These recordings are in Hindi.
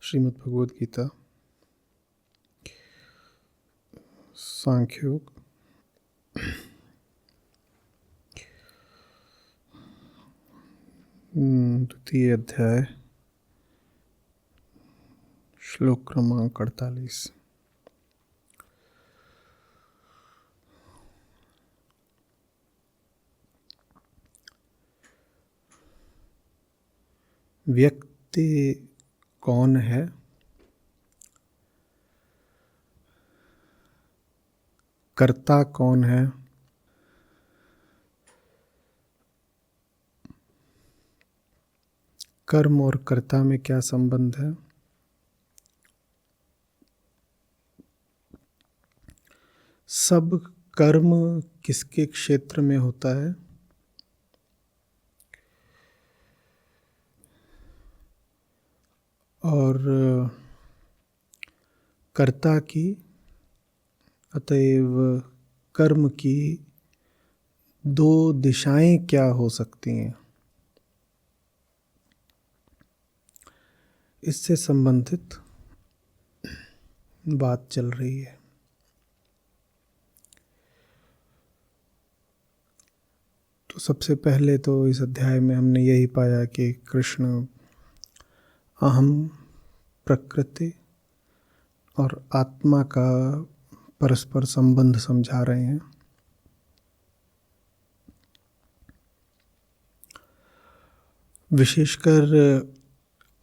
श्रीमद् भगवद गीता सांख्य योग द्वितीय अध्याय श्लोक क्रमांक 48। व्यक्ति कौन है? कर्ता कौन है? कर्म और कर्ता में क्या संबंध है? सब कर्म किसके क्षेत्र में होता है? और कर्ता की अतएव कर्म की दो दिशाएं क्या हो सकती हैं, इससे संबंधित बात चल रही है। तो सबसे पहले तो इस अध्याय में हमने यही पाया कि कृष्ण अहम, प्रकृति और आत्मा का परस्पर संबंध समझा रहे हैं। विशेषकर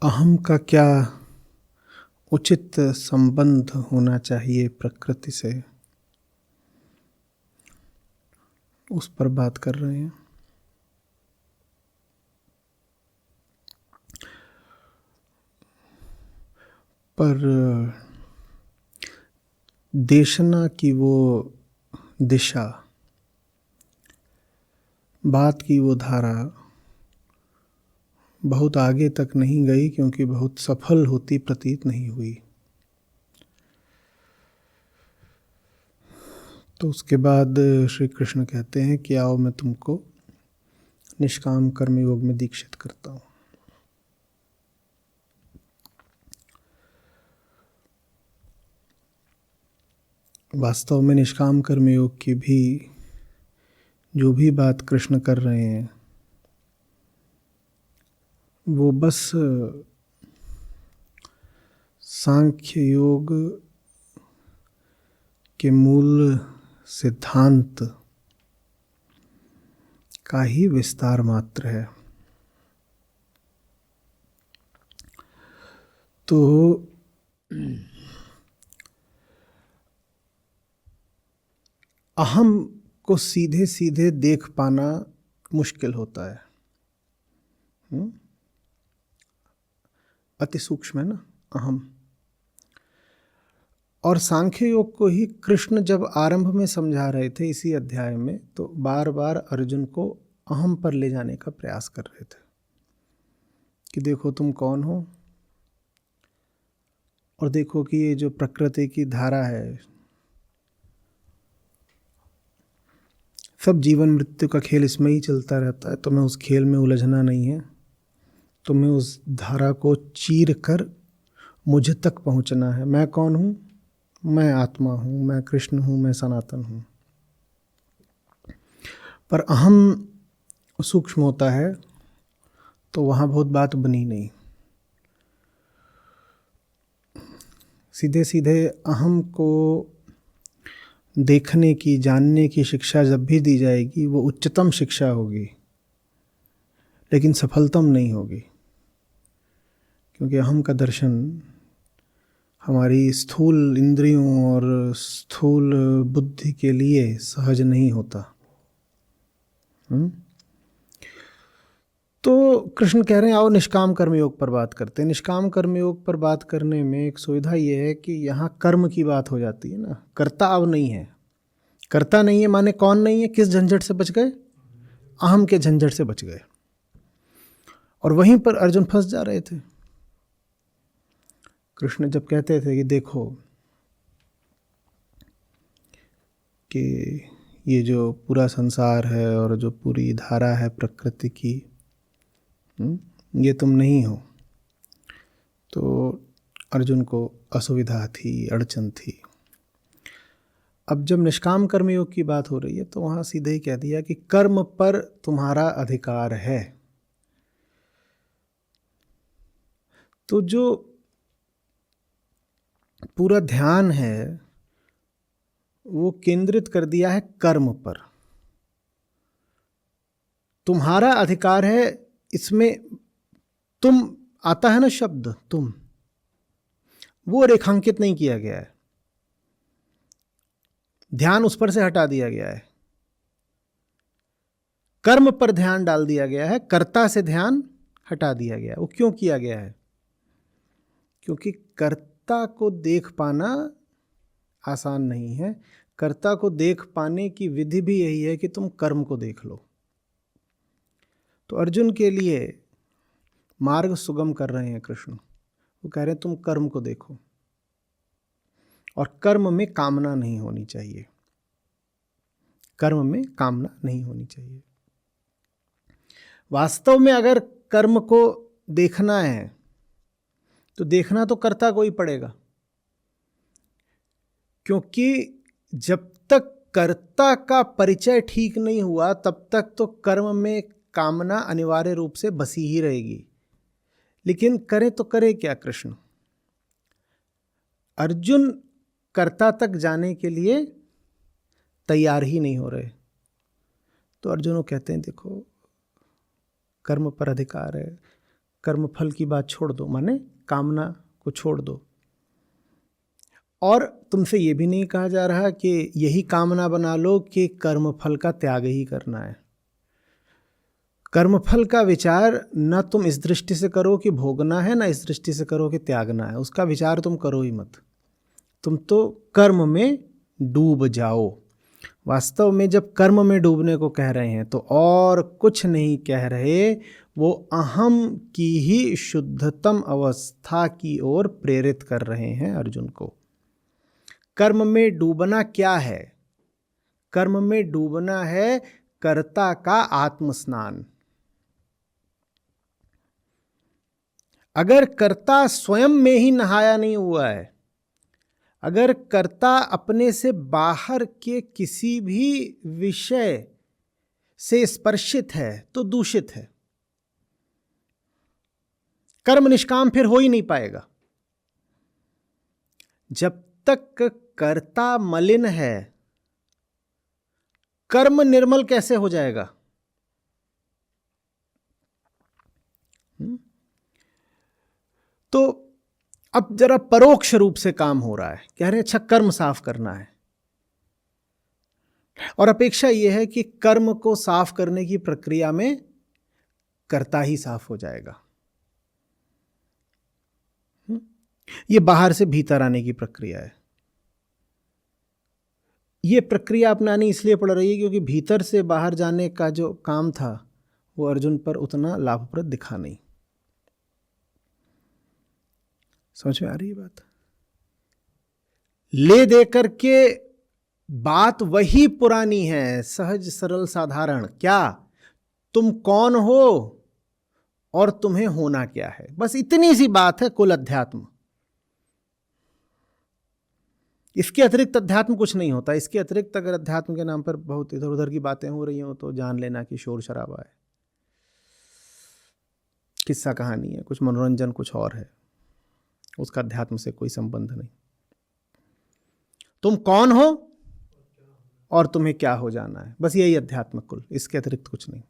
अहम का क्या उचित संबंध होना चाहिए प्रकृति से, उस पर बात कर रहे हैं। पर देशना की वो दिशा, बात की वो धारा बहुत आगे तक नहीं गई, क्योंकि बहुत सफल होती प्रतीत नहीं हुई। तो उसके बाद श्री कृष्ण कहते हैं कि आओ मैं तुमको निष्काम कर्म योग में दीक्षित करता हूँ। वास्तव में निष्काम कर्म योग की भी जो भी बात कृष्ण कर रहे हैं वो बस सांख्य योग के मूल सिद्धांत का ही विस्तार मात्र है। तो अहम को सीधे सीधे देख पाना मुश्किल होता है। अति सूक्ष्म है ना अहम। और सांख्य योग को ही कृष्ण जब आरंभ में समझा रहे थे इसी अध्याय में, तो बार बार अर्जुन को अहम पर ले जाने का प्रयास कर रहे थे कि देखो तुम कौन हो, और देखो कि ये जो प्रकृति की धारा है, सब जीवन मृत्यु का खेल इसमें ही चलता रहता है। तुम्हें उस खेल में उलझना नहीं है, तुम्हें उस धारा को चीर कर मुझ तक पहुंचना है। मैं कौन हूँ? मैं आत्मा हूँ, मैं कृष्ण हूँ, मैं सनातन हूँ। पर अहम सूक्ष्म होता है तो वहाँ बहुत बात बनी नहीं। सीधे सीधे अहम को देखने की, जानने की शिक्षा जब भी दी जाएगी वो उच्चतम शिक्षा होगी, लेकिन सफलतम नहीं होगी, क्योंकि अहम का दर्शन हमारी स्थूल इंद्रियों और स्थूल बुद्धि के लिए सहज नहीं होता। तो कृष्ण कह रहे हैं आओ निष्काम कर्म योग पर बात करते हैं। निष्काम कर्म योग पर बात करने में एक सुविधा ये है कि यहाँ कर्म की बात हो जाती है ना, कर्ता अब नहीं है। कर्ता नहीं है माने कौन नहीं है? किस झंझट से बच गए? अहम के झंझट से बच गए। और वहीं पर अर्जुन फंस जा रहे थे। कृष्ण जब कहते थे कि देखो कि ये जो पूरा संसार है और जो पूरी धारा है प्रकृति की, ये तुम नहीं हो, तो अर्जुन को असुविधा थी, अड़चन थी। अब जब निष्काम कर्म योग की बात हो रही है तो वहाँ सीधे ही कह दिया कि कर्म पर तुम्हारा अधिकार है। तो जो पूरा ध्यान है वो केंद्रित कर दिया है कर्म पर। तुम्हारा अधिकार है, इसमें तुम आता है ना शब्द तुम, वो रेखांकित नहीं किया गया है, ध्यान उस पर से हटा दिया गया है, कर्म पर ध्यान डाल दिया गया है, कर्ता से ध्यान हटा दिया गया है। वो क्यों किया गया है? क्योंकि कर्ता को देख पाना आसान नहीं है। कर्ता को देख पाने की विधि भी यही है कि तुम कर्म को देख लो। तो अर्जुन के लिए मार्ग सुगम कर रहे हैं कृष्ण। वो कह रहे हैं तुम कर्म को देखो और कर्म में कामना नहीं होनी चाहिए, कर्म में कामना नहीं होनी चाहिए। वास्तव में अगर कर्म को देखना है तो देखना तो कर्ता को ही पड़ेगा, क्योंकि जब तक कर्ता का परिचय ठीक नहीं हुआ तब तक तो कर्म में कामना अनिवार्य रूप से बसी ही रहेगी। लेकिन करे तो करे क्या कृष्ण? अर्जुन कर्ता तक जाने के लिए तैयार ही नहीं हो रहे। तो अर्जुन को कहते हैं देखो कर्म पर अधिकार है, कर्म फल की बात छोड़ दो, माने कामना को छोड़ दो। और तुमसे ये भी नहीं कहा जा रहा कि यही कामना बना लो कि कर्म फल का त्याग ही करना है। कर्मफल का विचार न तुम इस दृष्टि से करो कि भोगना है, ना इस दृष्टि से करो कि त्यागना है। उसका विचार तुम करो ही मत, तुम तो कर्म में डूब जाओ। वास्तव में जब कर्म में डूबने को कह रहे हैं तो और कुछ नहीं कह रहे, वो अहम की ही शुद्धतम अवस्था की ओर प्रेरित कर रहे हैं अर्जुन को। कर्म में डूबना क्या है? कर्म में डूबना है कर्ता का आत्मस्नान। अगर कर्ता स्वयं में ही नहाया नहीं हुआ है, अगर कर्ता अपने से बाहर के किसी भी विषय से स्पर्शित है तो दूषित है। कर्म निष्काम फिर हो ही नहीं पाएगा। जब तक कर्ता मलिन है, कर्म निर्मल कैसे हो जाएगा? तो अब जरा परोक्ष रूप से काम हो रहा है, कह रहे हैं अच्छा कर्म साफ करना है, और अपेक्षा यह है कि कर्म को साफ करने की प्रक्रिया में कर्ता ही साफ हो जाएगा। यह बाहर से भीतर आने की प्रक्रिया है। यह प्रक्रिया अपनानी इसलिए पड़ रही है क्योंकि भीतर से बाहर जाने का जो काम था वो अर्जुन पर उतना लाभप्रद दिखा नहीं। समझ में आ रही है बात? ले दे करके बात वही पुरानी है, सहज सरल साधारण। क्या? तुम कौन हो और तुम्हें होना क्या है, बस इतनी सी बात है कुल अध्यात्म। इसके अतिरिक्त अध्यात्म कुछ नहीं होता। इसके अतिरिक्त अगर अध्यात्म के नाम पर बहुत इधर उधर की बातें हो रही हो तो जान लेना कि शोर शराबा है, किस्सा कहानी है, कुछ मनोरंजन कुछ और है, उसका अध्यात्म से कोई संबंध नहीं। तुम कौन हो और तुम्हें क्या हो जाना है, बस यही अध्यात्म कुल, इसके अतिरिक्त कुछ नहीं।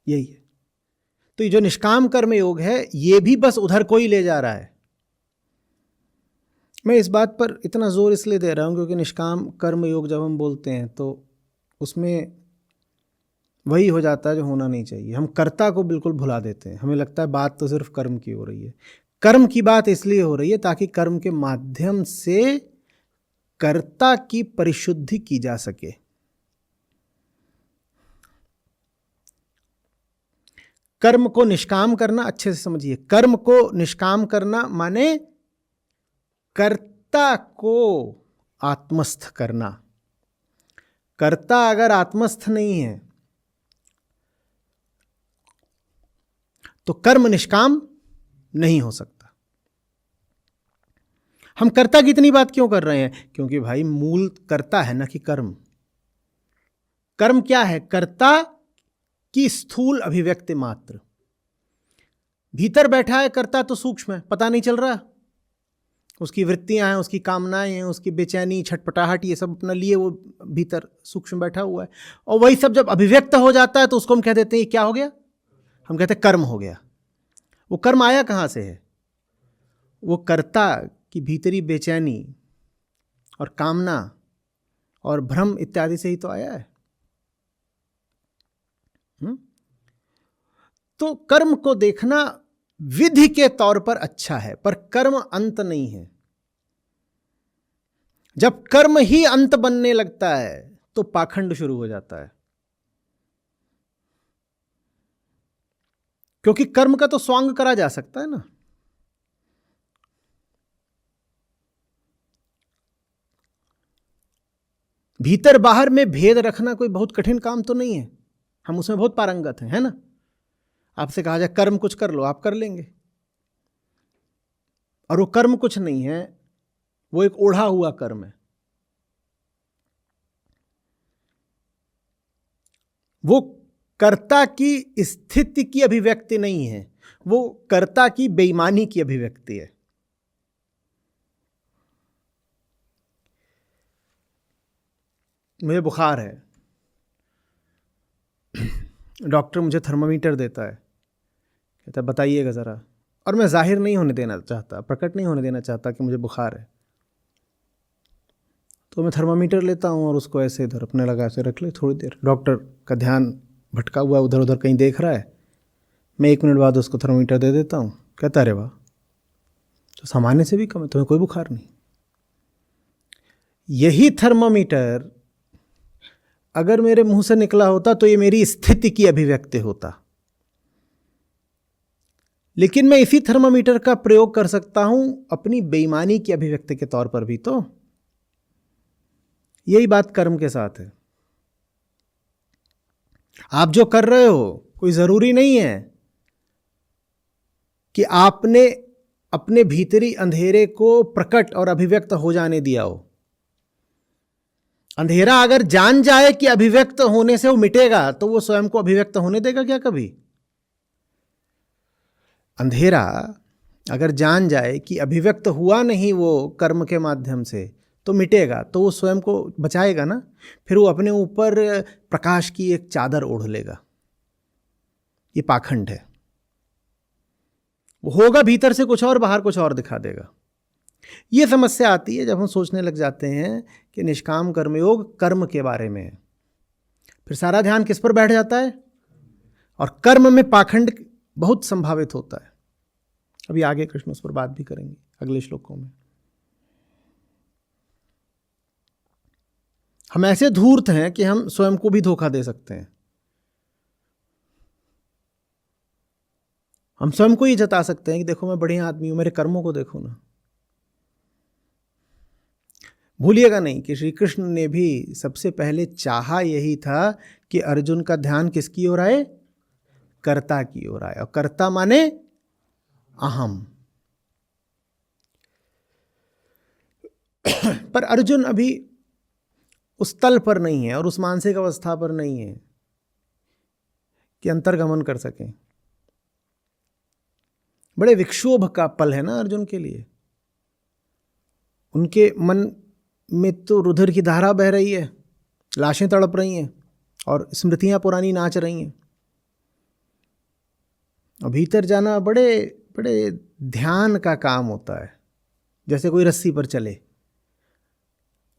यही है। तो ये जो निष्काम कर्म योग है ये भी बस उधर को ही ले जा रहा है। मैं इस बात पर इतना जोर इसलिए दे रहा हूं क्योंकि निष्काम कर्म योग जब हम बोलते हैं तो उसमें वही हो जाता है जो होना नहीं चाहिए। हम कर्ता को बिल्कुल भुला देते हैं। हमें लगता है बात तो सिर्फ कर्म की हो रही है। कर्म की बात इसलिए हो रही है ताकि कर्म के माध्यम से कर्ता की परिशुद्धि की जा सके। कर्म को निष्काम करना, अच्छे से समझिए, कर्म को निष्काम करना माने कर्ता को आत्मस्थ करना। कर्ता अगर आत्मस्थ नहीं है तो कर्म निष्काम नहीं हो सकता। हम कर्ता की इतनी बात क्यों कर रहे हैं? क्योंकि भाई मूल कर्ता है ना कि कर्म। कर्म क्या है? कर्ता की स्थूल अभिव्यक्ति मात्र। भीतर बैठा है कर्ता तो सूक्ष्म है, पता नहीं चल रहा। उसकी वृत्तियां हैं, उसकी कामनाएं हैं, उसकी बेचैनी, छटपटाहट, ये सब अपना लिए वो भीतर सूक्ष्म बैठा हुआ है। और वही सब जब अभिव्यक्त हो जाता है तो उसको हम कह देते हैं ये क्या हो गया? हम कहते हैं कर्म हो गया। वो कर्म आया कहाँ से है? वो कर्ता की भीतरी बेचैनी और कामना और भ्रम इत्यादि से ही तो आया है। तो कर्म को देखना विधि के तौर पर अच्छा है, पर कर्म अंत नहीं है। जब कर्म ही अंत बनने लगता है तो पाखंड शुरू हो जाता है। क्योंकि कर्म का तो स्वांग करा जा सकता है ना। भीतर बाहर में भेद रखना कोई बहुत कठिन काम तो नहीं है, हम उसमें बहुत पारंगत हैं, है ना। आपसे कहा जाए कर्म कुछ कर लो, आप कर लेंगे। और वो कर्म कुछ नहीं है, वो एक ओढ़ा हुआ कर्म है। वो कर्ता की स्थिति की अभिव्यक्ति नहीं है, वो कर्ता की बेईमानी की अभिव्यक्ति है। मुझे बुखार है, डॉक्टर मुझे थर्मामीटर देता है, कहता है बताइएगा ज़रा। और मैं जाहिर नहीं होने देना चाहता, प्रकट नहीं होने देना चाहता कि मुझे बुखार है। तो मैं थर्मामीटर लेता हूँ और उसको ऐसे इधर अपने लगा से रख ले थोड़ी देर। डॉक्टर का ध्यान भटका हुआ उधर उधर कहीं देख रहा है। मैं 1 मिनट बाद उसको थर्मामीटर दे देता हूँ। कहता अरे वाह, तो सामान्य से भी कम है, तुम्हें कोई बुखार नहीं। यही थर्मामीटर अगर मेरे मुंह से निकला होता तो ये मेरी स्थिति की अभिव्यक्ति होता। लेकिन मैं इसी थर्मामीटर का प्रयोग कर सकता हूं अपनी बेईमानी की अभिव्यक्ति के तौर पर भी। तो यही बात कर्म के साथ है। आप जो कर रहे हो कोई जरूरी नहीं है कि आपने अपने भीतरी अंधेरे को प्रकट और अभिव्यक्त हो जाने दिया हो। अंधेरा अगर जान जाए कि अभिव्यक्त होने से वो मिटेगा तो वो स्वयं को अभिव्यक्त होने देगा क्या कभी? अंधेरा अगर जान जाए कि अभिव्यक्त हुआ नहीं वो कर्म के माध्यम से तो मिटेगा, तो वो स्वयं को बचाएगा ना। फिर वो अपने ऊपर प्रकाश की एक चादर ओढ़ लेगा। ये पाखंड है। वो होगा भीतर से कुछ और, बाहर कुछ और दिखा देगा। ये समस्या आती है जब हम सोचने लग जाते हैं कि निष्काम कर्मयोग कर्म के बारे में है। फिर सारा ध्यान किस पर बैठ जाता है? और कर्म में पाखंड बहुत संभावित होता है। अभी आगे कृष्ण उस पर बात भी करेंगे अगले श्लोकों में। हम ऐसे धूर्त हैं कि हम स्वयं को भी धोखा दे सकते हैं। हम स्वयं को ही जता सकते हैं कि देखो मैं बढ़िया आदमी हूं, मेरे कर्मों को देखो ना। भूलिएगा नहीं कि श्री कृष्ण ने भी सबसे पहले चाहा यही था कि अर्जुन का ध्यान किसकी ओर आए? कर्ता की ओर आए। और कर्ता माने अहम। पर अर्जुन अभी उस तल पर नहीं है और उस मानसिक अवस्था पर नहीं है कि अंतर्गमन कर सकें। बड़े विक्षोभ का पल है ना अर्जुन के लिए। उनके मन में तो रुधिर की धारा बह रही है, लाशें तड़प रही हैं और स्मृतियां पुरानी नाच रही हैं। और भीतर जाना बड़े बड़े ध्यान का काम होता है, जैसे कोई रस्सी पर चले।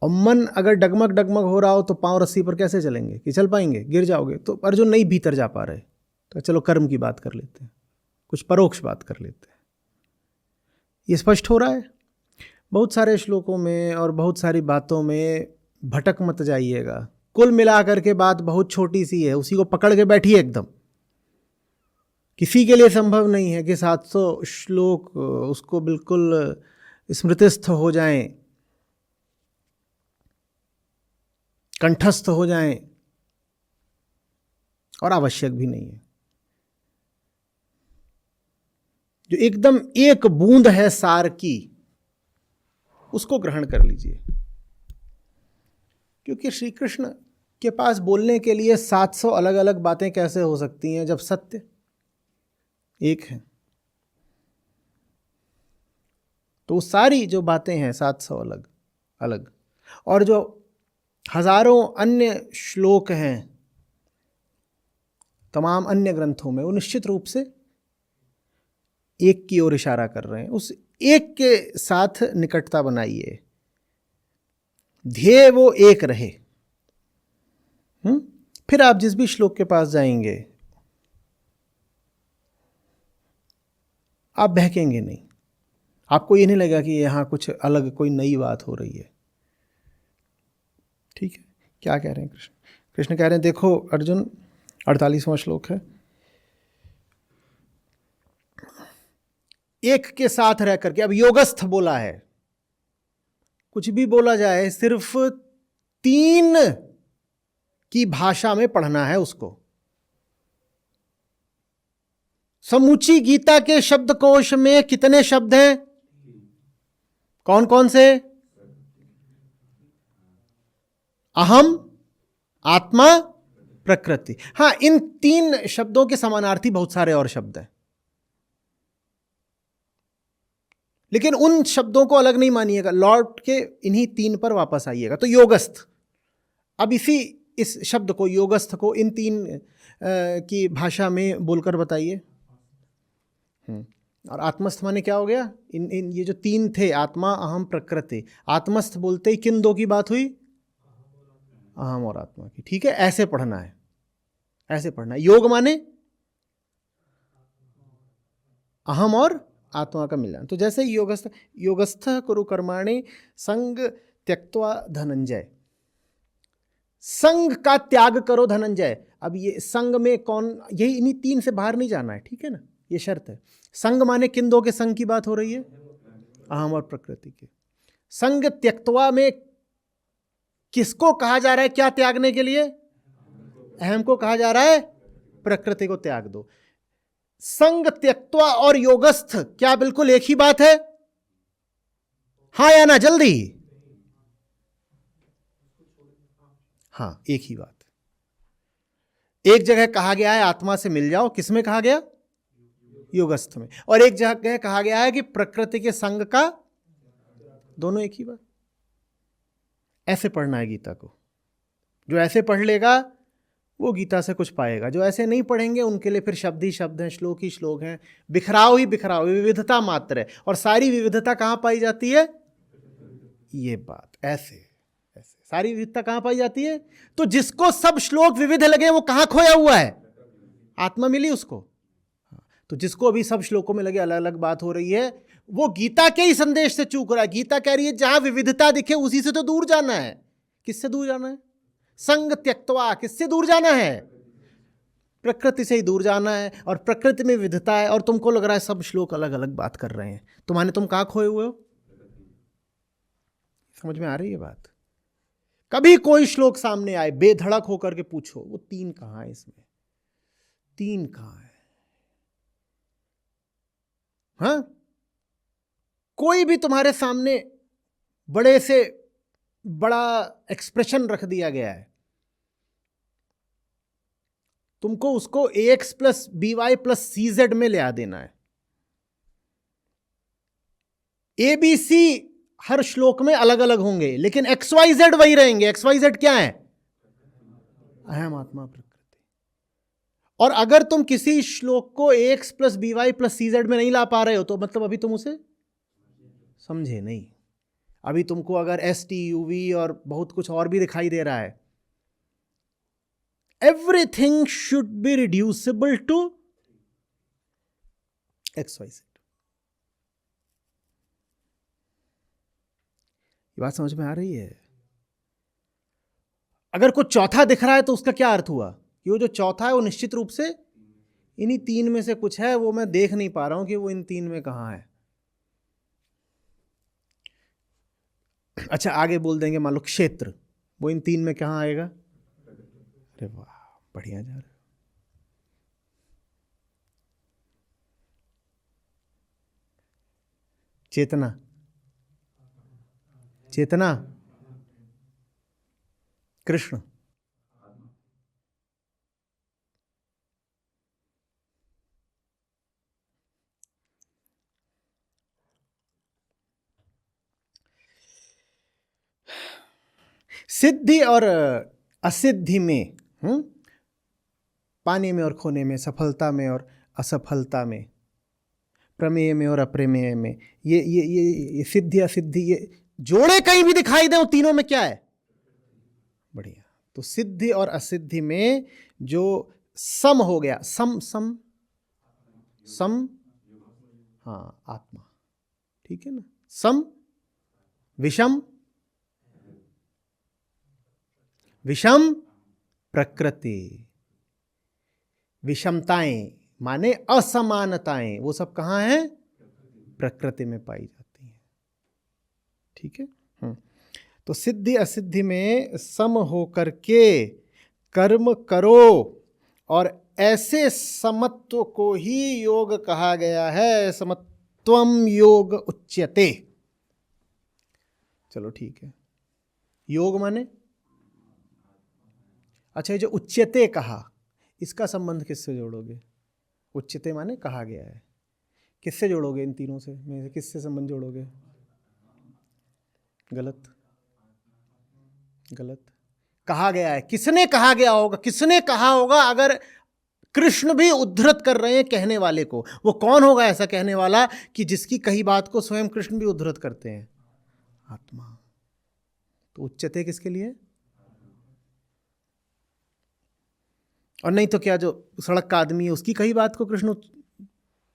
और मन अगर डगमग डगमग हो रहा हो तो पांव रस्सी पर कैसे चलेंगे कि चल पाएंगे? गिर जाओगे। तो अर्जुन नहीं भीतर जा पा रहे। तो चलो कर्म की बात कर लेते हैं, कुछ परोक्ष बात कर लेते हैं। ये स्पष्ट हो रहा है बहुत सारे श्लोकों में और बहुत सारी बातों में। भटक मत जाइएगा। कुल मिलाकर के बात बहुत छोटी सी है, उसी को पकड़ के बैठिए एकदम। किसी के लिए संभव नहीं है कि 700 श्लोक उसको बिल्कुल स्मृतिस्थ हो जाएं, कंठस्थ हो जाएं, और आवश्यक भी नहीं है। जो एकदम एक बूंद है सार की, उसको ग्रहण कर लीजिए। क्योंकि श्री कृष्ण के पास बोलने के लिए 700 अलग अलग बातें कैसे हो सकती हैं जब सत्य एक है। तो सारी जो बातें हैं 700 अलग अलग, और जो हजारों अन्य श्लोक हैं तमाम अन्य ग्रंथों में, वो निश्चित रूप से एक की ओर इशारा कर रहे हैं। उस एक के साथ निकटता बनाइए, ध्येय वो एक रहे। फिर आप जिस भी श्लोक के पास जाएंगे आप बहकेंगे नहीं, आपको ये नहीं लगेगा कि यहां कुछ अलग कोई नई बात हो रही है। ठीक है, क्या कह रहे हैं कृष्ण? कृष्ण कह रहे हैं, देखो अर्जुन, 48वां श्लोक है, एक के साथ रह करके, अब योगस्थ बोला है, कुछ भी बोला जाए सिर्फ 3 की भाषा में पढ़ना है उसको। समूची गीता के शब्दकोश में कितने शब्द हैं? कौन कौन से? अहम, आत्मा, प्रकृति। हां, इन 3 शब्दों के समानार्थी बहुत सारे और शब्द हैं, लेकिन उन शब्दों को अलग नहीं मानिएगा, लौट के इन्हीं 3 पर वापस आइएगा। तो योगस्थ, अब इस शब्द को, योगस्थ को इन 3 की भाषा में बोलकर बताइए। और आत्मस्थ माने क्या हो गया? इन ये जो 3 थे, आत्मा, अहम, प्रकृति, आत्मस्थ बोलते ही किन 2 की बात हुई? अहम और आत्मा की। ठीक है, ऐसे पढ़ना है, ऐसे पढ़ना है। योग माने अहम और आत्मा का मिलन। तो जैसे योगस्थ कुरु कर्माणि संग त्यक्त्वा धनंजय, संग का त्याग करो धनंजय। अब ये संग में कौन, यही इन्हीं 3 से बाहर नहीं जाना है, ठीक है ना, ये शर्त है। संग माने किन 2 के संग की बात हो रही है? अहम और प्रकृति के। संग त्यक्त्वा में किसको कहा जा रहा है क्या त्यागने के लिए? अहम को कहा जा रहा है प्रकृति को त्याग दो। संग त्यक्त्वा और योगस्थ क्या बिल्कुल एक ही बात है? हाँ या ना, जल्दी। हाँ, एक ही बात। एक जगह कहा गया है आत्मा से मिल जाओ, किसमें कहा गया? योगस्थ में। और एक जगह कहा गया है कि प्रकृति के संग का, दोनों एक ही बात। ऐसे पढ़ना है गीता को। जो ऐसे पढ़ लेगा वो गीता से कुछ पाएगा, जो ऐसे नहीं पढ़ेंगे उनके लिए फिर शब्द ही शब्द हैं, श्लोक ही श्लोक हैं, बिखराव ही बिखराव, विविधता मात्र है। और सारी विविधता कहां पाई जाती है? ये बात ऐसे ऐसे सारी विविधता कहां पाई जाती है? तो जिसको सब श्लोक विविध लगे वो कहां खोया हुआ है? आत्मा मिली उसको। तो जिसको अभी सब श्लोकों में लगे अलग अलग बात हो रही है, वो गीता के ही संदेश से चूक रहा है। गीता कह रही है जहां विविधता दिखे उसी से तो दूर जाना है। किससे दूर जाना है? संग त्यक्त्वा, किससे दूर जाना है? प्रकृति से ही दूर जाना है। और प्रकृति में विविधता है, और तुमको लग रहा है सब श्लोक अलग अलग बात कर रहे हैं, तुम कहां खोए हुए हो? समझ में आ रही है बात? कभी कोई श्लोक सामने आए, बेधड़क होकर के पूछो वो 3 कहां है, इसमें 3 कहां है? हाँ, कोई भी तुम्हारे सामने बड़े से बड़ा एक्सप्रेशन रख दिया गया है, तुमको उसको ax + by + cz में ले आ देना है। ABC हर श्लोक में अलग अलग होंगे, लेकिन XYZ वही रहेंगे। XYZ क्या है? अहम, आत्मा, प्रकृति। और अगर तुम किसी श्लोक को ax + by + cz में नहीं ला पा रहे हो तो मतलब अभी तुम उसे समझे नहीं। अभी तुमको अगर ST, UV और बहुत कुछ और भी दिखाई दे रहा है, everything should be reducible to XYZ। ये बात समझ में आ रही है? अगर कुछ चौथा दिख रहा है तो उसका क्या अर्थ हुआ? कि वो जो चौथा है वो निश्चित रूप से इन्हीं 3 में से कुछ है, वो मैं देख नहीं पा रहा हूं कि वो इन 3 में कहां है। अच्छा, आगे बोल देंगे मान लो क्षेत्र, वो इन 3 में कहां आएगा? अरे वाह, बढ़िया जा रहा है। चेतना, चेतना, कृष्ण, सिद्धि और असिद्धि में, पाने में और खोने में, सफलता में और असफलता में, प्रमेय में और अप्रमेय में, ये सिद्धि असिद्धि, ये जोड़े कहीं भी दिखाई दे, तीनों में क्या है? बढ़िया। तो सिद्धि और असिद्धि में जो सम हो गया, सम सम सम, हाँ आत्मा, ठीक है ना। सम, विषम, विषम प्रकृति, विषमताएं माने असमानताएं, वो सब कहाँ हैं? प्रकृति में पाई जाती हैं, ठीक है। तो सिद्धि असिद्धि में सम होकर के कर्म करो, और ऐसे समत्व को ही योग कहा गया है। समत्वम योग उच्यते। चलो ठीक है, योग माने, अच्छा ये जो उच्यते कहा, इसका संबंध किससे जोड़ोगे? उच्यते माने कहा गया है, किससे जोड़ोगे? इन तीनों से में से किससे संबंध जोड़ोगे? गलत, गलत। कहा गया है, किसने कहा गया होगा? किसने कहा होगा? अगर कृष्ण भी उद्धृत कर रहे हैं कहने वाले को, वो कौन होगा ऐसा कहने वाला कि जिसकी कही बात को स्वयं कृष्ण भी उद्धृत करते हैं? आत्मा। तो उच्चते किसके लिए? और नहीं तो क्या जो सड़क का आदमी है उसकी कही बात को कृष्ण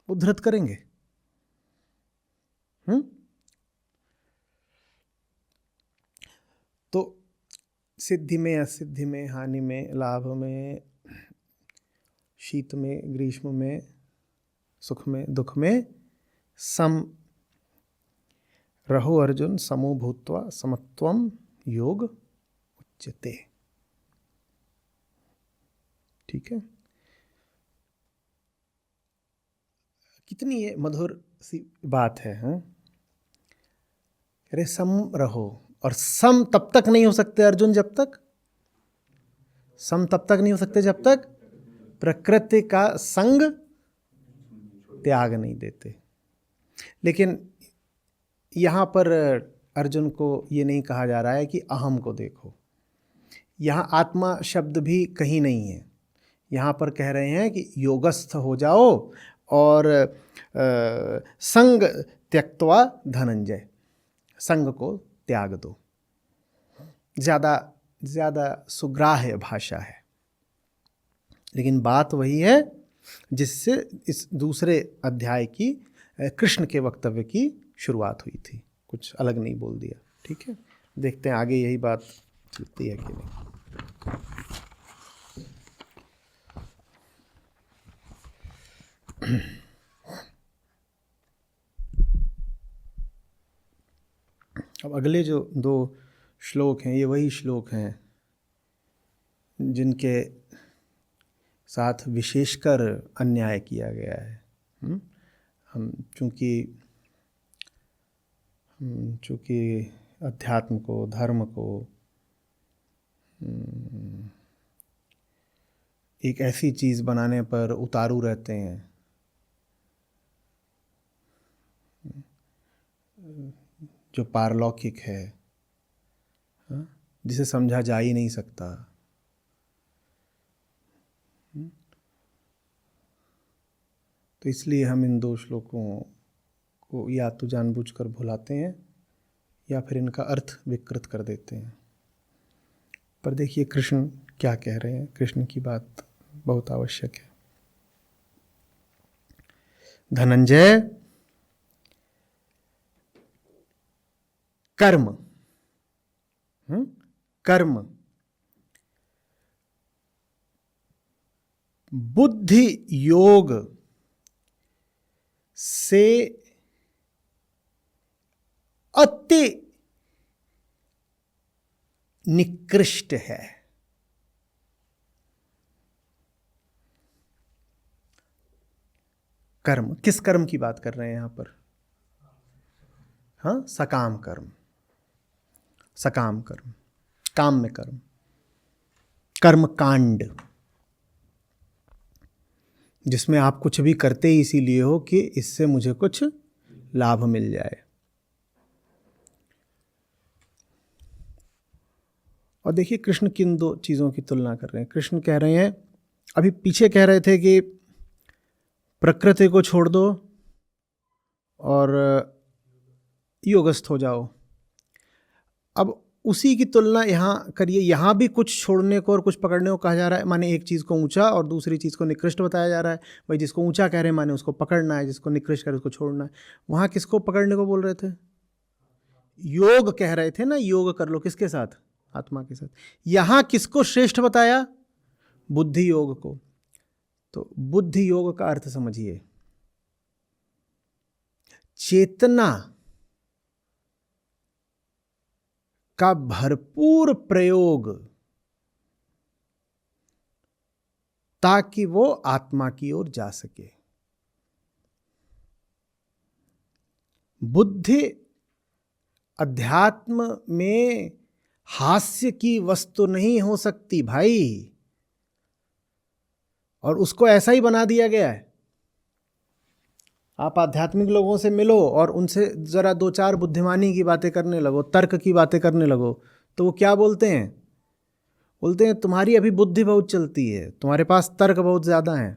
उद्धृत करेंगे? तो सिद्धि में असिद्धि में, हानि में लाभ में, शीत में ग्रीष्म में, सुख में दुख में सम रहो अर्जुन, समो भूत्वा समत्वम योग उच्यते, ठीक है। कितनी ये मधुर सी बात है, अरे सम रहो, और सम तब तक नहीं हो सकते अर्जुन जब तक, सम तब तक नहीं हो सकते जब तक प्रकृति का संग त्याग नहीं देते। लेकिन यहाँ पर अर्जुन को ये नहीं कहा जा रहा है कि अहम को देखो, यहाँ आत्मा शब्द भी कहीं नहीं है। यहाँ पर कह रहे हैं कि योगस्थ हो जाओ और संग त्यक्त्वा धनंजय, संग को त्याग दो। ज़्यादा सुग्राह्य भाषा है, लेकिन बात वही है जिससे इस दूसरे अध्याय की कृष्ण के वक्तव्य की शुरुआत हुई थी। कुछ अलग नहीं बोल दिया, ठीक है। देखते हैं आगे यही बात चलती है कि नहीं। अब अगले जो 2 श्लोक हैं, ये वही श्लोक हैं जिनके साथ विशेषकर अन्याय किया गया है। हम चूँकि अध्यात्म को, धर्म को एक ऐसी चीज़ बनाने पर उतारू रहते हैं जो पारलौकिक है, जिसे समझा जा ही नहीं सकता। तो इसलिए हम इन 2 श्लोकों को या तो जानबूझकर भुलाते हैं या फिर इनका अर्थ विकृत कर देते हैं। पर देखिए कृष्ण क्या कह रहे हैं, कृष्ण की बात बहुत आवश्यक है। धनंजय, कर्म कर्म बुद्धि योग से अति निकृष्ट है। कर्म, किस कर्म की बात कर रहे हैं यहां पर? हाँ, सकाम कर्म, सकाम कर्म, काम में कर्म, कर्म कांड, जिसमें आप कुछ भी करते ही इसीलिए हो कि इससे मुझे कुछ लाभ मिल जाए। और देखिए कृष्ण किन दो चीज़ों की तुलना कर रहे हैं। कृष्ण कह रहे हैं, अभी पीछे कह रहे थे कि प्रकृति को छोड़ दो और योगस्थ हो जाओ। अब उसी की तुलना यहाँ करिए, यहाँ भी कुछ छोड़ने को और कुछ पकड़ने को कहा जा रहा है। माने एक चीज़ को ऊंचा और दूसरी चीज़ को निकृष्ट बताया जा रहा है। भाई जिसको ऊंचा कह रहे हैं माने उसको पकड़ना है, जिसको निकृष्ट कह रहे हैं उसको छोड़ना है। वहाँ किसको पकड़ने को बोल रहे थे? योग कह रहे थे ना, योग कर लो, किसके साथ? आत्मा के साथ। यहाँ किसको श्रेष्ठ बताया? बुद्धि योग को। तो बुद्धि योग का अर्थ समझिए, चेतना का भरपूर प्रयोग ताकि वो आत्मा की ओर जा सके। बुद्धि अध्यात्म में हास्य की वस्तु नहीं हो सकती भाई, और उसको ऐसा ही बना दिया गया है। आप आध्यात्मिक लोगों से मिलो और उनसे ज़रा दो चार बुद्धिमानी की बातें करने लगो, तर्क की बातें करने लगो, तो वो क्या बोलते हैं? बोलते हैं तुम्हारी अभी बुद्धि बहुत चलती है, तुम्हारे पास तर्क बहुत ज़्यादा हैं,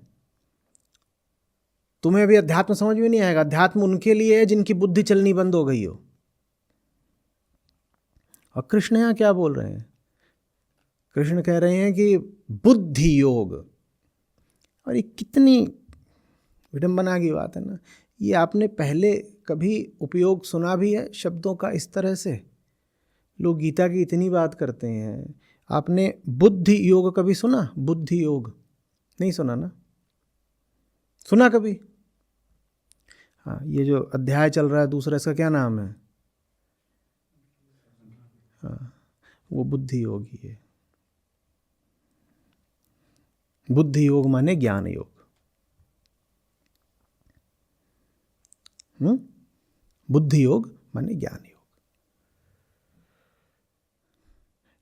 तुम्हें अभी अध्यात्म समझ में नहीं आएगा। अध्यात्म उनके लिए है जिनकी बुद्धि चलनी बंद हो गई हो। और कृष्ण यहाँ क्या बोल रहे हैं? कृष्ण कह रहे हैं कि बुद्धि योग। और ये कितनी विडंबना की बात है ना। ये आपने पहले कभी उपयोग सुना भी है शब्दों का इस तरह से? लोग गीता की इतनी बात करते हैं, आपने बुद्धि योग कभी सुना? बुद्धि योग नहीं सुना ना? सुना कभी? हाँ, ये जो अध्याय चल रहा है दूसरा, इसका क्या नाम है? हाँ, वो बुद्धि योग ही है। बुद्धि योग माने ज्ञान योग। बुद्धि योग माने ज्ञान योग।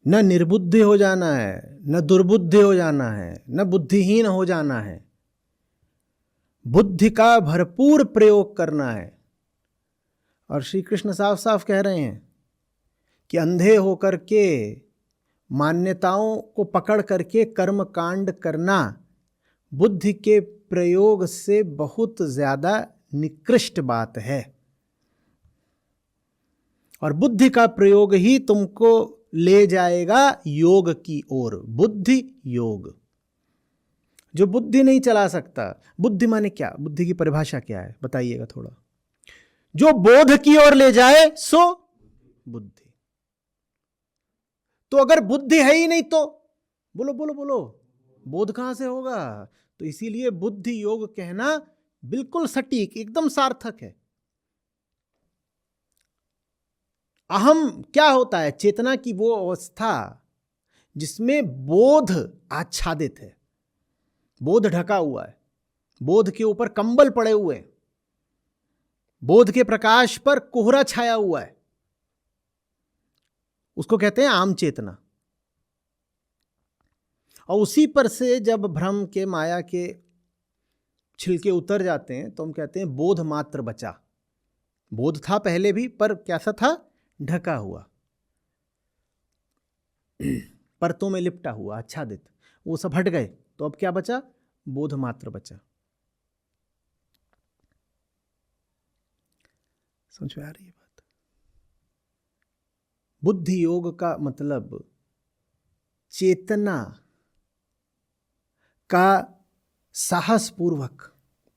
न निर्बुद्धि हो जाना है, न दुर्बुद्धि हो जाना है, न बुद्धिहीन हो जाना है। बुद्धि का भरपूर प्रयोग करना है। और श्री कृष्ण साफ साफ कह रहे हैं कि अंधे होकर के मान्यताओं को पकड़ करके कर्म कांड करना बुद्धि के प्रयोग से बहुत ज्यादा निकृष्ट बात है। और बुद्धि का प्रयोग ही तुमको ले जाएगा योग की ओर। बुद्धि योग। जो बुद्धि नहीं चला सकता, बुद्धि माने क्या? बुद्धि की परिभाषा क्या है बताइएगा थोड़ा। जो बोध की ओर ले जाए सो बुद्धि। तो अगर बुद्धि है ही नहीं तो बोलो बोलो बोलो, बोध कहां से होगा? तो इसीलिए बुद्धि योग कहना बिल्कुल सटीक, एकदम सार्थक है। अहम क्या होता है? चेतना की वो अवस्था जिसमें बोध आच्छादित है, बोध ढका हुआ है, बोध के ऊपर कंबल पड़े हुए हैं, बोध के प्रकाश पर कोहरा छाया हुआ है, उसको कहते हैं आम चेतना। और उसी पर से जब भ्रम के, माया के छिलके उतर जाते हैं तो हम कहते हैं बोध मात्र बचा। बोध था पहले भी, पर कैसा था? ढका हुआ, परतों में लिपटा हुआ, आच्छादित। वो सब हट गए तो अब क्या बचा? बोध मात्र बचा। समझ में आ रही है बात? बुद्धि योग का मतलब चेतना का साहसपूर्वक,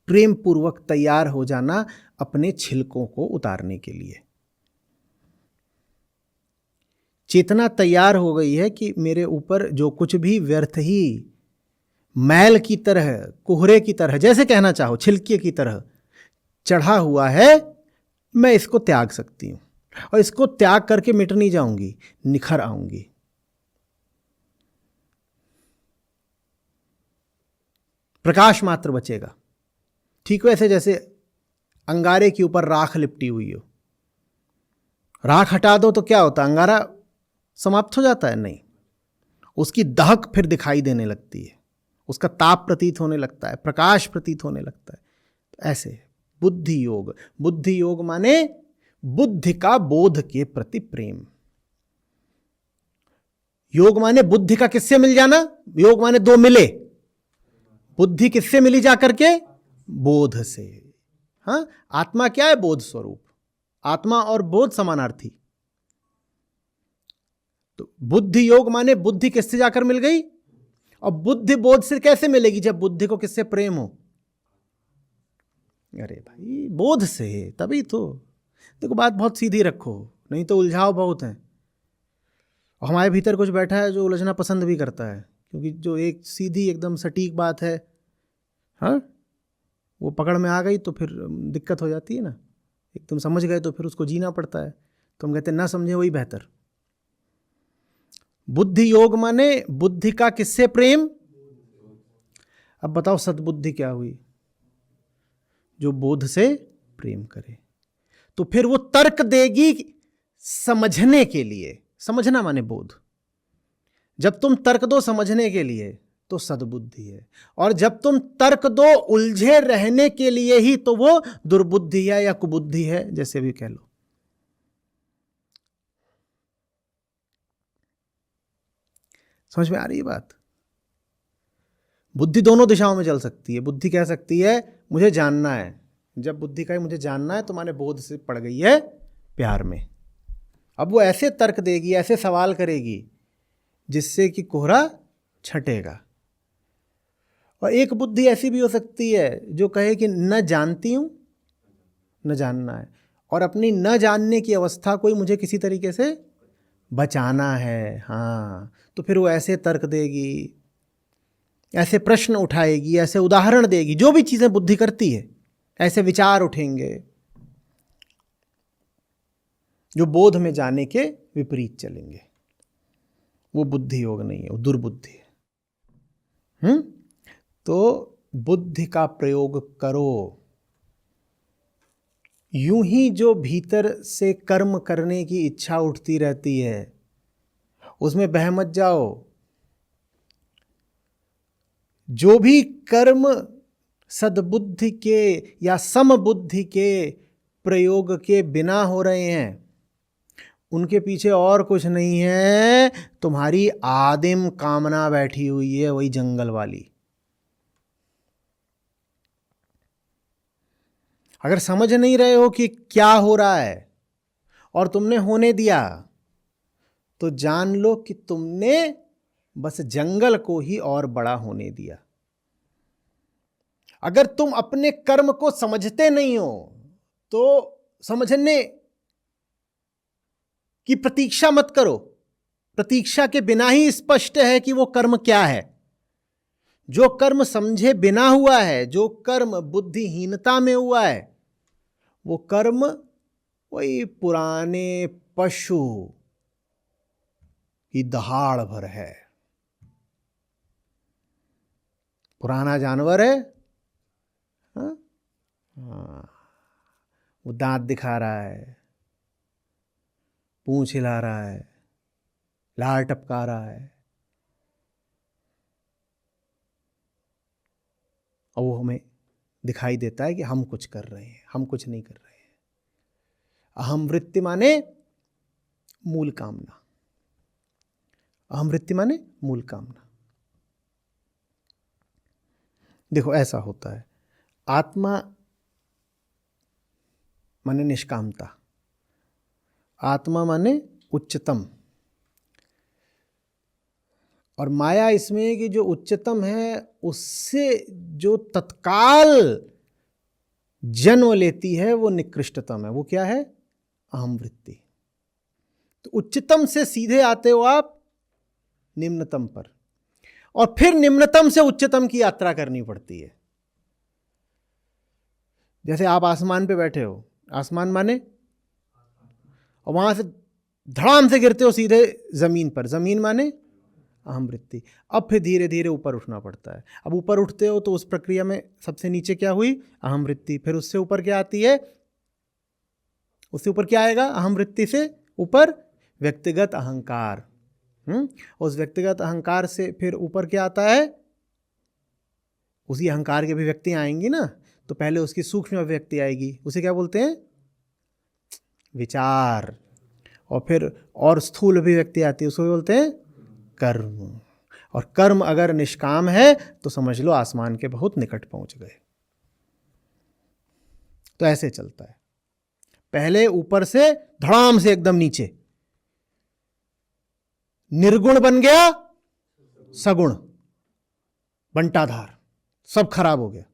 प्रेम पूर्वक तैयार हो जाना अपने छिलकों को उतारने के लिए। चेतना तैयार हो गई है कि मेरे ऊपर जो कुछ भी व्यर्थ ही मैल की तरह, कोहरे की तरह, जैसे कहना चाहो छिलके की तरह चढ़ा हुआ है, मैं इसको त्याग सकती हूं। और इसको त्याग करके मिट नहीं जाऊंगी, निखर आऊंगी। प्रकाश मात्र बचेगा। ठीक वैसे जैसे अंगारे के ऊपर राख लिपटी हुई हो, राख हटा दो तो क्या होता है, अंगारा समाप्त हो जाता है? नहीं, उसकी दहक फिर दिखाई देने लगती है, उसका ताप प्रतीत होने लगता है, प्रकाश प्रतीत होने लगता है। तो ऐसे बुद्धि योग, बुद्धि योग माने बुद्धि का बोध के प्रति प्रेम। योग माने बुद्धि का किससे मिल जाना, योग माने दो मिले, बुद्धि किससे मिली जाकर के, बोध से। हाँ, आत्मा क्या है, बोध स्वरूप। आत्मा और बोध समानार्थी। तो बुद्धि योग माने बुद्धि किससे जाकर मिल गई, और बुद्धि बोध से कैसे मिलेगी, जब बुद्धि को किससे प्रेम हो, अरे भाई बोध से, तभी तो। देखो बात बहुत सीधी रखो, नहीं तो उलझाव बहुत है। और हमारे भीतर कुछ बैठा है जो उलझना पसंद भी करता है, क्योंकि जो एक सीधी एकदम सटीक बात है, हाँ, वो पकड़ में आ गई तो फिर दिक्कत हो जाती है ना। एक तुम समझ गए तो फिर उसको जीना पड़ता है। तो हम कहते हैं ना समझे वही बेहतर। बुद्धि योग माने बुद्धि का किससे प्रेम। अब बताओ सद्बुद्धि क्या हुई, जो बोध से प्रेम करे। तो फिर वो तर्क देगी समझने के लिए, समझना माने बोध। जब तुम तर्क दो समझने के लिए तो सद्बुद्धि है, और जब तुम तर्क दो उलझे रहने के लिए ही तो वो दुर्बुद्धि है या कुबुद्धि है, जैसे भी कह लो। समझ में आ रही है बात। बुद्धि दोनों दिशाओं में चल सकती है। बुद्धि कह सकती है मुझे जानना है, जब बुद्धि कहे मुझे जानना है तो माने बोध से पड़ गई है प्यार में। अब वो ऐसे तर्क देगी, ऐसे सवाल करेगी जिससे कि कोहरा छटेगा। और एक बुद्धि ऐसी भी हो सकती है जो कहे कि न जानती हूं, न जानना है, और अपनी न जानने की अवस्था को ही मुझे किसी तरीके से बचाना है। हाँ, तो फिर वो ऐसे तर्क देगी, ऐसे प्रश्न उठाएगी, ऐसे उदाहरण देगी। जो भी चीज़ें बुद्धि करती है, ऐसे विचार उठेंगे जो बोध में जाने के विपरीत चलेंगे। वो बुद्धि योग नहीं है, वो दुर्बुद्धि है। तो बुद्धि का प्रयोग करो। यूं ही जो भीतर से कर्म करने की इच्छा उठती रहती है उसमें बह मत जाओ। जो भी कर्म सद्बुद्धि के या समबुद्धि के प्रयोग के बिना हो रहे हैं उनके पीछे और कुछ नहीं है, तुम्हारी आदिम कामना बैठी हुई है, वही जंगल वाली। अगर समझ नहीं रहे हो कि क्या हो रहा है और तुमने होने दिया, तो जान लो कि तुमने बस जंगल को ही और बड़ा होने दिया। अगर तुम अपने कर्म को समझते नहीं हो तो समझने की प्रतीक्षा मत करो। प्रतीक्षा के बिना ही स्पष्ट है कि वो कर्म क्या है। जो कर्म समझे बिना हुआ है, जो कर्म बुद्धिहीनता में हुआ है, वो कर्म वही पुराने पशु की दहाड़ भर है। पुराना जानवर है, हाँ? वो दांत दिखा रहा है, पूंछ हिला रहा है, लार टपका रहा है, और वो हमें दिखाई देता है कि हम कुछ कर रहे हैं, हम कुछ नहीं कर रहे हैं। अहम वृत्ति माने मूल कामना। अहम वृत्ति माने मूल कामना। देखो ऐसा होता है, आत्मा माने निष्कामता, आत्मा माने उच्चतम, और माया इसमें कि जो उच्चतम है उससे जो तत्काल जन्म लेती है वो निकृष्टतम है। वो क्या है? अहम वृत्ति। तो उच्चतम से सीधे आते हो आप निम्नतम पर, और फिर निम्नतम से उच्चतम की यात्रा करनी पड़ती है। जैसे आप आसमान पे बैठे हो, आसमान माने, और वहां से धड़ाम से गिरते हो सीधे जमीन पर, जमीन माने अहम वृत्ति। अब फिर धीरे धीरे ऊपर उठना पड़ता है। अब ऊपर उठते हो तो उस प्रक्रिया में सबसे नीचे क्या हुई? अहम वृत्ति। फिर उससे ऊपर क्या आती है? उससे ऊपर क्या आएगा? अहम वृत्ति से ऊपर व्यक्तिगत अहंकार। उस व्यक्तिगत अहंकार से फिर ऊपर क्या आता है? उसी अहंकार की अभिव्यक्तियां आएंगी ना, तो पहले उसकी सूक्ष्म अभिव्यक्ति आएगी, उसे क्या बोलते हैं? विचार। और फिर और स्थूल अभिव्यक्ति आती है, उसको बोलते हैं कर्म। और कर्म अगर निष्काम है तो समझ लो आसमान के बहुत निकट पहुंच गए। तो ऐसे चलता है, पहले ऊपर से धड़ाम से एकदम नीचे, निर्गुण बन गया सगुण, बंटाधार, सब खराब हो गया।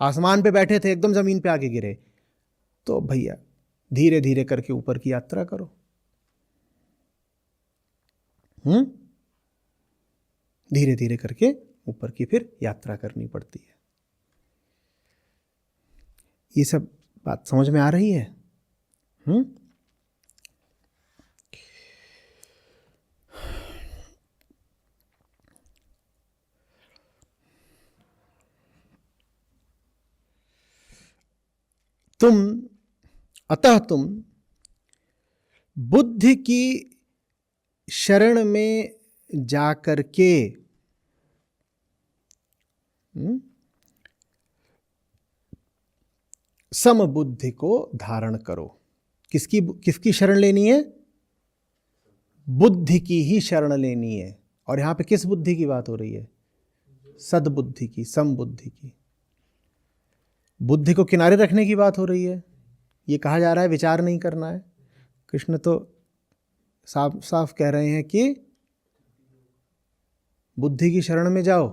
आसमान पे बैठे थे, एकदम जमीन पे आके गिरे। तो भैया धीरे धीरे करके ऊपर की यात्रा करो। धीरे धीरे करके ऊपर की फिर यात्रा करनी पड़ती है। ये सब बात समझ में आ रही है? अतः तुम बुद्धि की शरण में जाकर के समबुद्धि को धारण करो। किसकी शरण लेनी है? बुद्धि की ही शरण लेनी है। और यहां पे किस बुद्धि की बात हो रही है? सद्बुद्धि की, समबुद्धि की। बुद्धि को किनारे रखने की बात हो रही है। ये कहा जा रहा है विचार नहीं करना है। कृष्ण तो साफ साफ कह रहे हैं कि बुद्धि की शरण में जाओ,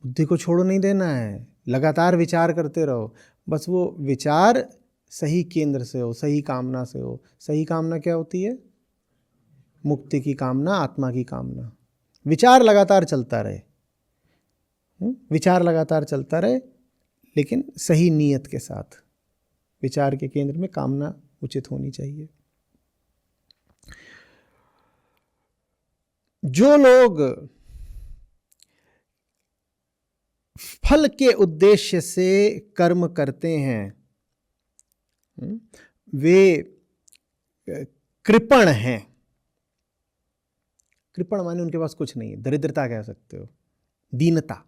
बुद्धि को छोड़ नहीं देना है, लगातार विचार करते रहो। बस वो विचार सही केंद्र से हो, सही कामना से हो। सही कामना क्या होती है? मुक्ति की कामना, आत्मा की कामना। विचार लगातार चलता रहे, विचार लगातार चलता रहे, लेकिन सही नीयत के साथ। विचार के केंद्र में कामना उचित होनी चाहिए। जो लोग फल के उद्देश्य से कर्म करते हैं वे कृपण हैं। कृपण माने उनके पास कुछ नहीं है, दरिद्रता कह सकते हो, दीनता।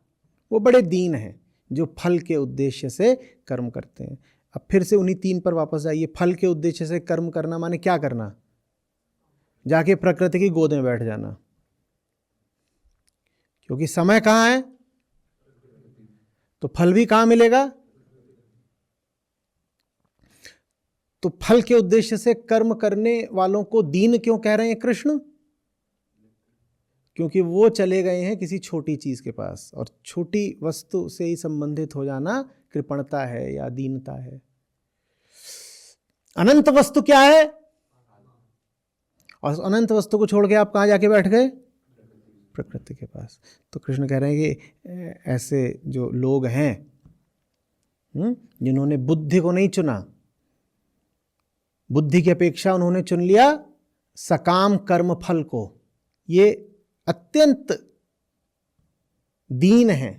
वो बड़े दीन हैं जो फल के उद्देश्य से कर्म करते हैं। अब फिर से उन्हीं 3 पर वापस आइए। फल के उद्देश्य से कर्म करना माने क्या करना? जाके प्रकृति की गोद में बैठ जाना। क्योंकि समय कहाँ है तो फल भी कहाँ मिलेगा। तो फल के उद्देश्य से कर्म करने वालों को दीन क्यों कह रहे हैं कृष्ण? क्योंकि वो चले गए हैं किसी छोटी चीज के पास, और छोटी वस्तु से ही संबंधित हो जाना कृपणता है या दीनता है। अनंत वस्तु क्या है? और अनंत वस्तु को छोड़ के आप कहां जाके बैठ गए? प्रकृति के पास। तो कृष्ण कह रहे हैं कि ऐसे जो लोग हैं जिन्होंने बुद्धि को नहीं चुना, बुद्धि की अपेक्षा उन्होंने चुन लिया सकाम कर्म फल को, ये अत्यंत दीन है,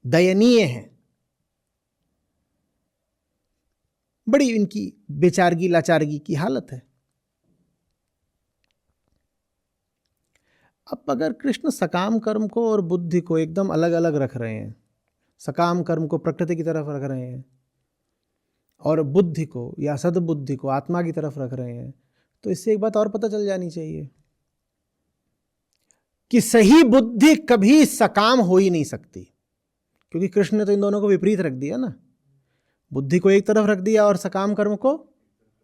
दयनीय है। बड़ी इनकी बेचारगी लाचारगी की हालत है। अब अगर कृष्ण सकाम कर्म को और बुद्धि को एकदम अलग अलग रख रहे हैं, सकाम कर्म को प्रकृति की तरफ रख रहे हैं और बुद्धि को या सद्बुद्धि को आत्मा की तरफ रख रहे हैं, तो इससे एक बात और पता चल जानी चाहिए कि सही बुद्धि कभी सकाम हो ही नहीं सकती। क्योंकि कृष्ण ने तो इन दोनों को विपरीत रख दिया ना, बुद्धि को एक तरफ रख दिया और सकाम कर्म को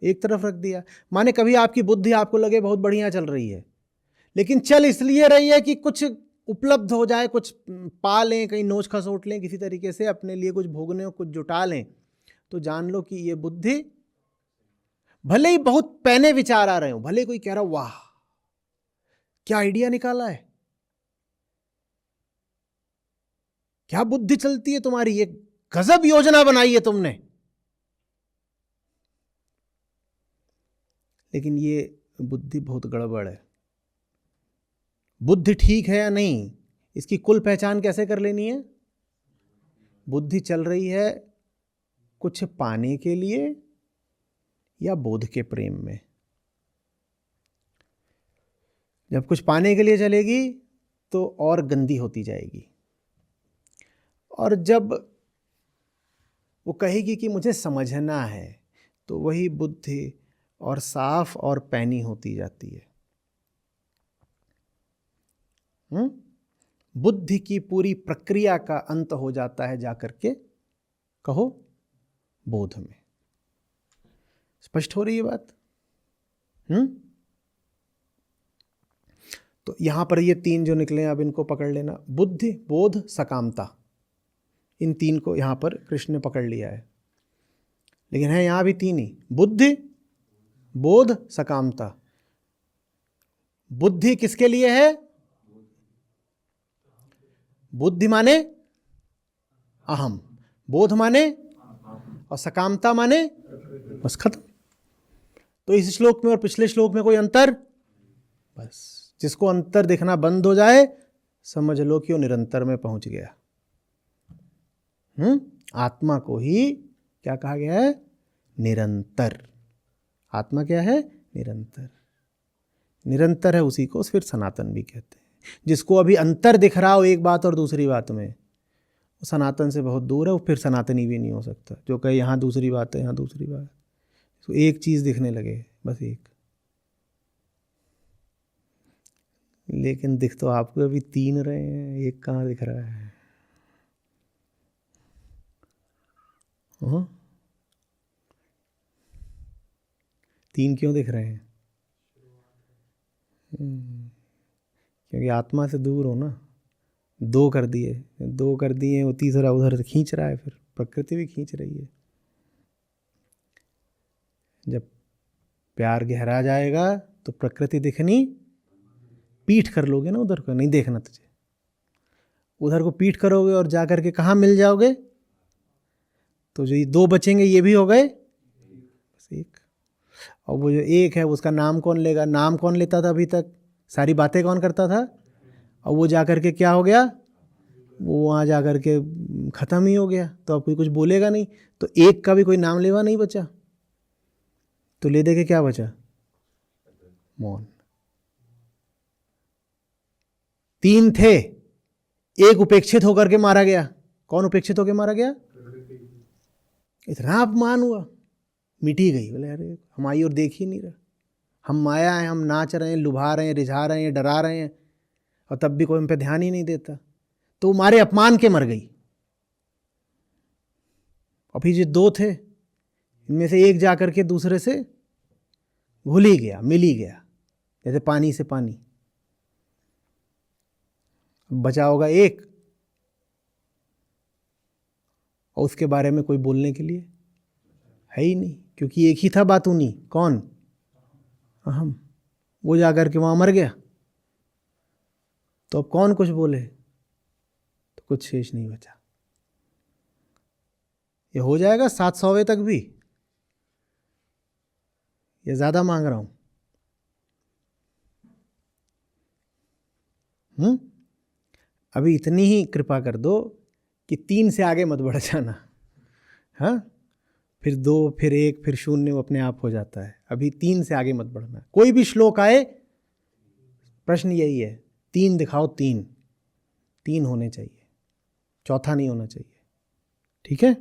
एक तरफ रख दिया। माने कभी आपकी बुद्धि आपको लगे बहुत बढ़िया चल रही है, लेकिन चल इसलिए रही है कि कुछ उपलब्ध हो जाए, कुछ पा लें, कहीं नोच खसोट लें, किसी तरीके से अपने लिए कुछ भोगने को कुछ जुटा लें, तो जान लो कि ये बुद्धि, भले ही बहुत पैने विचार आ रहे हो, भले कोई कह रहा वाह क्या आइडिया निकाला है, क्या बुद्धि चलती है तुम्हारी, ये गजब योजना बनाई है तुमने, लेकिन ये बुद्धि बहुत गड़बड़ है। बुद्धि ठीक है या नहीं, इसकी कुल पहचान कैसे कर लेनी है? बुद्धि चल रही है कुछ पाने के लिए या बोध के प्रेम में। जब कुछ पाने के लिए चलेगी तो और गंदी होती जाएगी, और जब वो कहेगी कि मुझे समझना है तो वही बुद्धि और साफ और पैनी होती जाती है। बुद्धि की पूरी प्रक्रिया का अंत हो जाता है जाकर के, कहो, बोध में। स्पष्ट हो रही है बात? तो यहां पर ये तीन जो निकले अब इनको पकड़ लेना, बुद्धि, बोध, सकामता। इन तीन को यहां पर कृष्ण ने पकड़ लिया है, लेकिन है यहां भी तीन ही, बुद्धि, बोध, सकामता। बुद्धि किसके लिए है? बुद्धि माने अहम, बोध माने, और सकामता माने, बस खत्म। तो इस श्लोक में और पिछले श्लोक में कोई अंतर? बस जिसको अंतर दिखना बंद हो जाए समझ लो कि वो निरंतर में पहुंच गया। आत्मा को ही क्या कहा गया है? निरंतर। आत्मा क्या है? निरंतर। निरंतर है उसी को फिर सनातन भी कहते हैं। जिसको अभी अंतर दिख रहा हो एक बात और दूसरी बात में, वो सनातन से बहुत दूर है, वो फिर सनातनी भी नहीं हो सकता। जो कहे यहाँ दूसरी बात है, यहाँ दूसरी बात, तो एक चीज दिखने लगे, बस एक। लेकिन दिख तो आपको अभी तीन रहे हैं, एक कहाँ दिख रहा है? तीन क्यों दिख रहे हैं? क्योंकि आत्मा से दूर हो ना। दो कर दिए, वो तीसरा उधर से खींच रहा है, फिर प्रकृति भी खींच रही है। जब प्यार गहरा जाएगा तो प्रकृति दिखनी, पीठ कर लोगे ना उधर को, नहीं देखना तुझे। उधर को पीठ करोगे और जाकर के कहाँ मिल जाओगे? तो जो ये दो बचेंगे ये भी हो गए, बस एक। और वो जो एक है उसका नाम कौन लेगा? नाम कौन लेता था अभी तक? सारी बातें कौन करता था? और वो जाकर के क्या हो गया? वो वहाँ जाकर के खत्म ही हो गया, तो अब कोई कुछ बोलेगा नहीं, तो एक का भी कोई नाम लेवा नहीं बचा। तो ले दे के क्या बचा? मौन। तीन थे, एक उपेक्षित होकर के मारा गया। कौन उपेक्षित होकर मारा गया? इतना अपमान हुआ, मिटी गई। बोले अरे हमारी ओर देख ही नहीं रहा, हम माया हैं, हम नाच रहे हैं, लुभा रहे हैं, रिझा रहे हैं, डरा रहे हैं, और तब भी कोई हम पे ध्यान ही नहीं देता। तो मारे अपमान के मर गई। अभी जो दो थे इनमें से एक जाकर के दूसरे से घुल ही गया, मिल ही गया, जैसे पानी से पानी। बचा होगा एक, और उसके बारे में कोई बोलने के लिए है ही नहीं, क्योंकि एक ही था बातूनी। कौन? अहम। वो जाकर के वहां मर गया, तो अब कौन कुछ बोले? तो कुछ शेष नहीं बचा। ये हो जाएगा 700वें तक भी? ये ज्यादा मांग रहा हूं? अभी इतनी ही कृपा कर दो कि 3 से आगे मत बढ़ जाना। हाँ, फिर 2, फिर 1, फिर 0, वो अपने आप हो जाता है। अभी 3 से आगे मत बढ़ना। कोई भी श्लोक आए, प्रश्न यही है, 3 दिखाओ। 3 होने चाहिए, चौथा नहीं होना चाहिए। ठीक है?